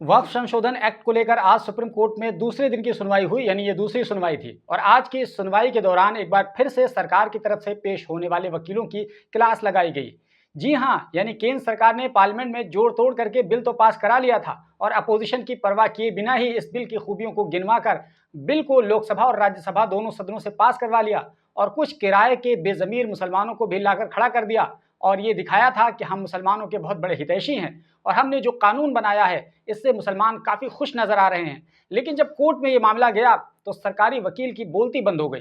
वक्फ संशोधन एक्ट को लेकर आज सुप्रीम कोर्ट में दूसरे दिन की सुनवाई हुई, यानी ये दूसरी सुनवाई थी। और आज की इस सुनवाई के दौरान एक बार फिर से सरकार की तरफ से पेश होने वाले वकीलों की क्लास लगाई गई। जी हाँ, यानी केंद्र सरकार ने पार्लियामेंट में जोड़ तोड़ करके बिल तो पास करा लिया था और अपोजिशन की परवाह किए बिना ही इस बिल की खूबियों को गिनवा कर बिल को लोकसभा और राज्यसभा दोनों सदनों से पास करवा लिया और कुछ किराए के बेजमीर मुसलमानों को भी लाकर खड़ा कर दिया और ये दिखाया था कि हम मुसलमानों के बहुत बड़े हितैषी हैं और हमने जो कानून बनाया है इससे मुसलमान काफ़ी खुश नजर आ रहे हैं। लेकिन जब कोर्ट में ये मामला गया तो सरकारी वकील की बोलती बंद हो गई।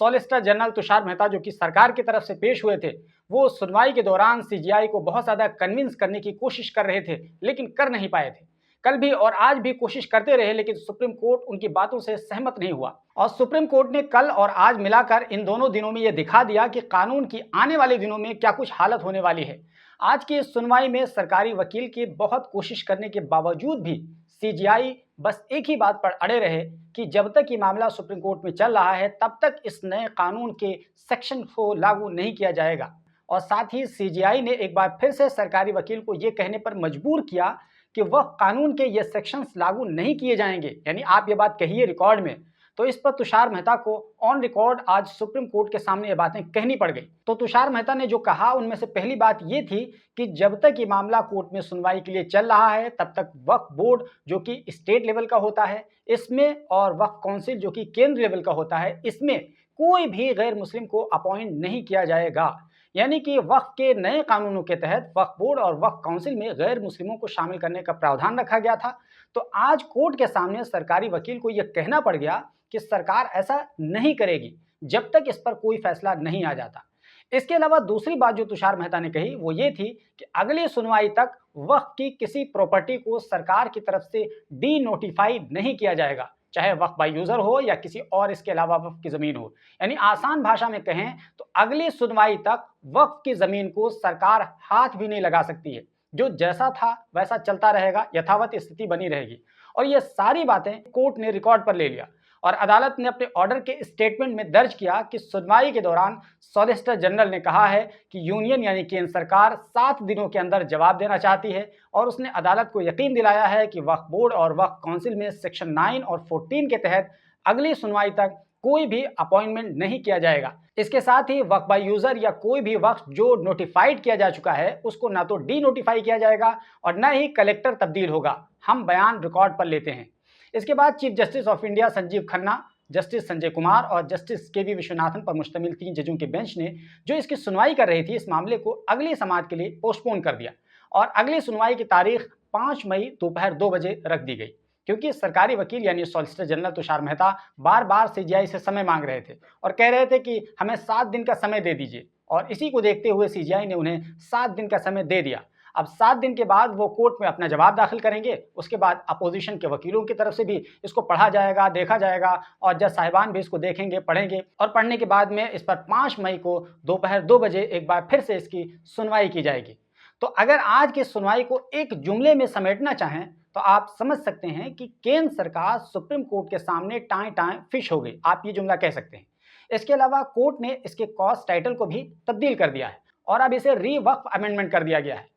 सॉलिसिटर जनरल तुषार मेहता, जो कि सरकार की तरफ से पेश हुए थे, वो सुनवाई के दौरान सीजीआई को बहुत ज़्यादा कन्विंस करने की कोशिश कर रहे थे, लेकिन कर नहीं पाए थे। कल भी और आज भी कोशिश करते रहे, लेकिन सुप्रीम कोर्ट उनकी बातों से सहमत नहीं हुआ और सुप्रीम कोर्ट ने कल और आज मिलाकर इन दोनों दिनों में यह दिखा दिया कि कानून की आने वाले दिनों में क्या कुछ हालत होने वाली है। आज की इस सुनवाई में सरकारी वकील की बहुत कोशिश करने के बावजूद भी सीजीआई बस एक ही बात पर अड़े रहे कि जब तक ये मामला सुप्रीम कोर्ट में चल रहा है तब तक इस नए कानून के सेक्शन को लागू नहीं किया जाएगा। और साथ ही सीजीआई ने एक बार फिर से सरकारी वकील को ये कहने पर मजबूर किया कि वह कानून के ये सेक्शंस लागू नहीं किए जाएंगे, यानी आप ये बात कहिए रिकॉर्ड में। तो इस पर तुषार मेहता को ऑन रिकॉर्ड आज सुप्रीम कोर्ट के सामने ये बातें कहनी पड़ गई। तो तुषार मेहता ने जो कहा उनमें से पहली बात ये थी कि जब तक ये मामला कोर्ट में सुनवाई के लिए चल रहा है तब तक वक्फ बोर्ड जो कि स्टेट लेवल का होता है इसमें और वक्फ काउंसिल जो कि केंद्र लेवल का होता है इसमें कोई भी गैर मुस्लिम को अपॉइंट नहीं किया जाएगा। यानी कि वक्फ के नए कानूनों के तहत वक्फ बोर्ड और वक्फ काउंसिल में गैर मुस्लिमों को शामिल करने का प्रावधान रखा गया था। तो आज कोर्ट के सामने सरकारी वकील को यह कहना पड़ गया कि सरकार ऐसा नहीं करेगी जब तक इस पर कोई फैसला नहीं आ जाता। इसके अलावा दूसरी बात जो तुषार मेहता ने कही वो ये थी कि अगली सुनवाई तक वक्फ की किसी प्रॉपर्टी को सरकार की तरफ से डी नोटिफाई नहीं किया जाएगा, चाहे वक्फ बाय यूजर हो या किसी और इसके अलावा वक्फ की जमीन हो। यानी आसान भाषा में कहें तो अगली सुनवाई तक वक्फ की जमीन को सरकार हाथ भी नहीं लगा सकती है। जो जैसा था वैसा चलता रहेगा, यथावत स्थिति बनी रहेगी। और ये सारी बातें कोर्ट ने रिकॉर्ड पर ले लिया और अदालत ने अपने ऑर्डर के स्टेटमेंट में दर्ज किया कि सुनवाई के दौरान सॉलिसिटर जनरल ने कहा है कि यूनियन यानी केंद्र सरकार 7 दिनों के अंदर जवाब देना चाहती है और उसने अदालत को यकीन दिलाया है कि वक्फ बोर्ड और वक्फ काउंसिल में सेक्शन 9 और 14 के तहत अगली सुनवाई तक कोई भी अपॉइंटमेंट नहीं किया जाएगा। इसके साथ ही वक्फ बाय यूजर या कोई भी वक्फ जो नोटिफाइड किया जा चुका है उसको ना तो डी नोटिफाई किया जाएगा और न ही कलेक्टर तब्दील होगा। हम बयान रिकॉर्ड पर लेते हैं। इसके बाद chief justice of India Sanjeev Khanna, justice Sanjay Kumar और जस्टिस के.वी. विश्वनाथन पर मुश्तमिल 3 जजों के बेंच ने जो इसकी सुनवाई कर रही थी इस मामले को अगली समाअत के लिए पोस्टपोन कर दिया और अगली सुनवाई की तारीख 5 मई दोपहर 2 बजे रख दी गई, क्योंकि सरकारी वकील यानी सॉलिसिटर जनरल तुषार मेहता बार बार सीजीआई से समय मांग रहे थे और कह रहे थे कि हमें 7 दिन का समय दे दीजिए और इसी को देखते हुए सीजीआई ने उन्हें 7 दिन का समय दे दिया। अब 7 दिन के बाद वो कोर्ट में अपना जवाब दाखिल करेंगे, उसके बाद अपोजिशन के वकीलों की तरफ से भी इसको पढ़ा जाएगा, देखा जाएगा और जज साहिबान भी इसको देखेंगे, पढ़ेंगे और पढ़ने के बाद में इस पर 5 मई को दोपहर 2 बजे एक बार फिर से इसकी सुनवाई की जाएगी। तो अगर आज की सुनवाई को एक जुमले में समेटना चाहें तो आप समझ सकते हैं कि केंद्र सरकार सुप्रीम कोर्ट के सामने टाएं टाएं फिश हो गई, आप ये जुमला कह सकते हैं। इसके अलावा कोर्ट ने इसके कॉज टाइटल को भी तब्दील कर दिया है और अब इसे री वक्फ अमेंडमेंट कर दिया गया है।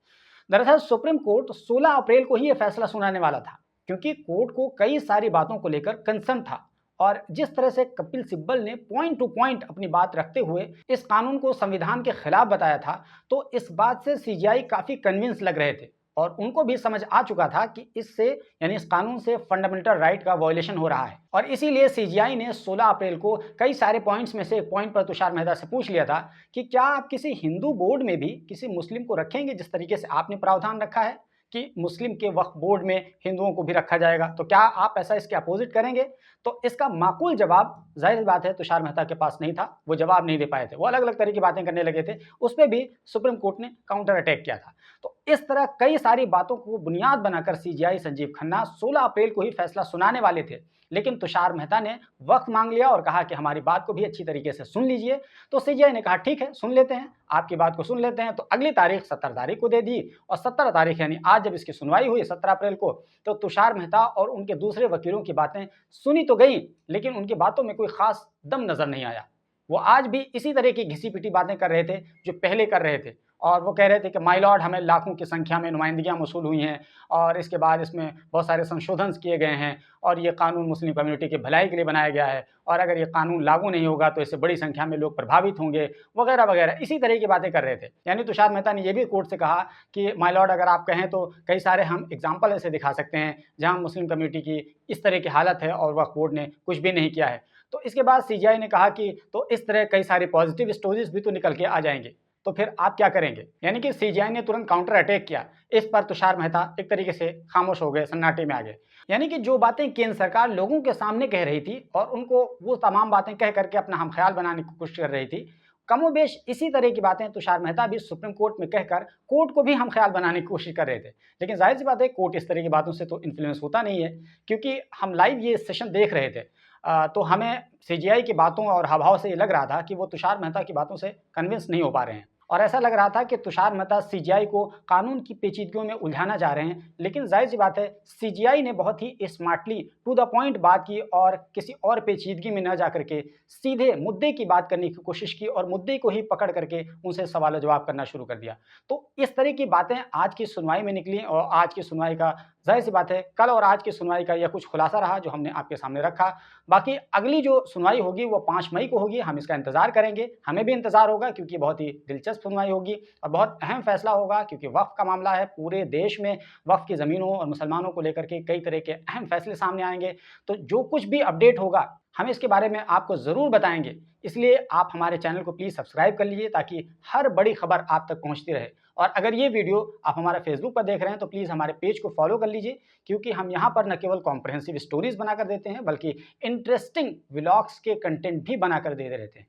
दरअसल सुप्रीम कोर्ट 16 अप्रैल को ही यह फैसला सुनाने वाला था, क्योंकि कोर्ट को कई सारी बातों को लेकर कंसर्न था और जिस तरह से कपिल सिब्बल ने पॉइंट टू पॉइंट अपनी बात रखते हुए इस कानून को संविधान के खिलाफ बताया था, तो इस बात से सीजीआई काफी कन्विंस लग रहे थे और उनको भी समझ आ चुका था कि इससे यानी इस कानून से फंडामेंटल राइट का वायलेशन हो रहा है। और इसीलिए सीजीआई ने 16 अप्रैल को कई सारे पॉइंट्स में से एक पॉइंट पर तुषार मेहता से पूछ लिया था कि क्या आप किसी हिंदू बोर्ड में भी किसी मुस्लिम को रखेंगे, जिस तरीके से आपने प्रावधान रखा है कि मुस्लिम के वक्फ बोर्ड में हिंदुओं को भी रखा जाएगा, तो क्या आप ऐसा इसके अपोजिट करेंगे? तो इसका माकूल जवाब जाहिर बात है तुषार मेहता के पास नहीं था, वो जवाब नहीं दे पाए थे, वो अलग अलग तरह की बातें करने लगे थे, उस पर भी सुप्रीम कोर्ट ने काउंटर अटैक किया था। तो इस तरह कई सारी बातों को बुनियाद बनाकर सीजीआई संजीव खन्ना 16 अप्रैल को ही फैसला सुनाने वाले थे, लेकिन तुषार मेहता ने वक्त मांग लिया और कहा कि हमारी बात को भी अच्छी तरीके से सुन लीजिए। तो सीजीआई ने कहा ठीक है, सुन लेते हैं, आपकी बात को सुन लेते हैं। तो अगली तारीख 17 तारीख को दे दी और 17 तारीख यानी आज जब इसकी सुनवाई हुई 17 अप्रैल को, तो तुषार मेहता और उनके दूसरे वकीलों की बातें सुनी तो गई, लेकिन उनकी बातों में कोई खास दम नजर नहीं आया। वो आज भी इसी तरह की घिसी पिटी बातें कर रहे थे जो पहले कर रहे थे और वो कह रहे थे कि माय लॉर्ड, हमें लाखों की संख्या में नुमाइंदगियाँ मौसूल हुई हैं और इसके बाद इसमें बहुत सारे संशोधन किए गए हैं और ये कानून मुस्लिम कम्युनिटी की भलाई के लिए बनाया गया है और अगर ये कानून लागू नहीं होगा तो इससे बड़ी संख्या में लोग प्रभावित होंगे, वगैरह वगैरह इसी तरह की बातें कर रहे थे। यानी तुषार मेहता ने ये भी कोर्ट से कहा कि माय लॉर्ड, अगर आप कहें तो कई सारे हम एग्जाम्पल ऐसे दिखा सकते हैं जहाँ मुस्लिम कम्युनिटी की इस तरह की हालत है और वह कोर्ट ने कुछ भी नहीं किया है। तो इसके बाद सीजीआई ने कहा कि तो इस तरह कई सारी पॉजिटिव स्टोरीज भी तो निकल के आ जाएंगे, तो फिर आप क्या करेंगे? यानी कि सीजीआई ने तुरंत काउंटर अटैक किया। इस पर तुषार मेहता एक तरीके से खामोश हो गए, सन्नाटे में आ गए। यानी कि जो बातें केंद्र सरकार लोगों के सामने कह रही थी और उनको वो तमाम बातें कह करके अपना हमख्याल बनाने की कोशिश कर रही थी, कमोबेश इसी तरह की बातें तुषार मेहता भी सुप्रीम कोर्ट में कहकर कोर्ट को भी हमख्याल बनाने की कोशिश कर रहे थे। लेकिन जाहिर सी बात है, कोर्ट इस तरह की बातों से तो इन्फ्लुएंस होता नहीं है, क्योंकि हम लाइव ये सेशन देख रहे थे। तो हमें सीजीआई की बातों और हाव-भाव से ये लग रहा था कि वो तुषार मेहता की बातों से कन्विंस नहीं हो पा रहे हैं और ऐसा लग रहा था कि तुषार मेहता सीजीआई को कानून की पेचीदगियों में उलझाना चाह रहे हैं। लेकिन ज़ाहिर-सी बात है, सीजीआई ने बहुत ही स्मार्टली टू द पॉइंट बात की और किसी और पेचीदगी में न जाकर के सीधे मुद्दे की बात करने की कोशिश की और मुद्दे को ही पकड़ करके उनसे सवाल-जवाब करना शुरू कर दिया। तो इस तरह की बातें आज की सुनवाई में निकली और आज की सुनवाई का ज़ाहिर-सी बात है, कल और आज की सुनवाई का यह कुछ खुलासा रहा जो हमने आपके सामने रखा। बाकी अगली जो सुनवाई होगी वो 5 मई को होगी, हम इसका इंतज़ार करेंगे। हमें भी इंतज़ार होगा क्योंकि बहुत ही दिलचस्प सुनवाई होगी और बहुत अहम फैसला होगा, क्योंकि वक़्फ़ का मामला है। पूरे देश में वक़्फ़ की ज़मीनों और मुसलमानों को लेकर के कई तरह के अहम फैसले सामने आएँगे। तो जो कुछ भी अपडेट होगा, हम इसके बारे में आपको ज़रूर बताएँगे। इसलिए आप हमारे चैनल को प्लीज़ सब्सक्राइब कर लीजिए ताकि हर बड़ी खबर आप तक पहुँचती रहे। और अगर ये वीडियो आप हमारा फेसबुक पर देख रहे हैं तो प्लीज़ हमारे पेज को फॉलो कर लीजिए, क्योंकि हम यहाँ पर न केवल कॉम्प्रिहेंसिव स्टोरीज़ बनाकर देते हैं बल्कि इंटरेस्टिंग व्लॉग्स के कंटेंट भी बनाकर दे रहते हैं।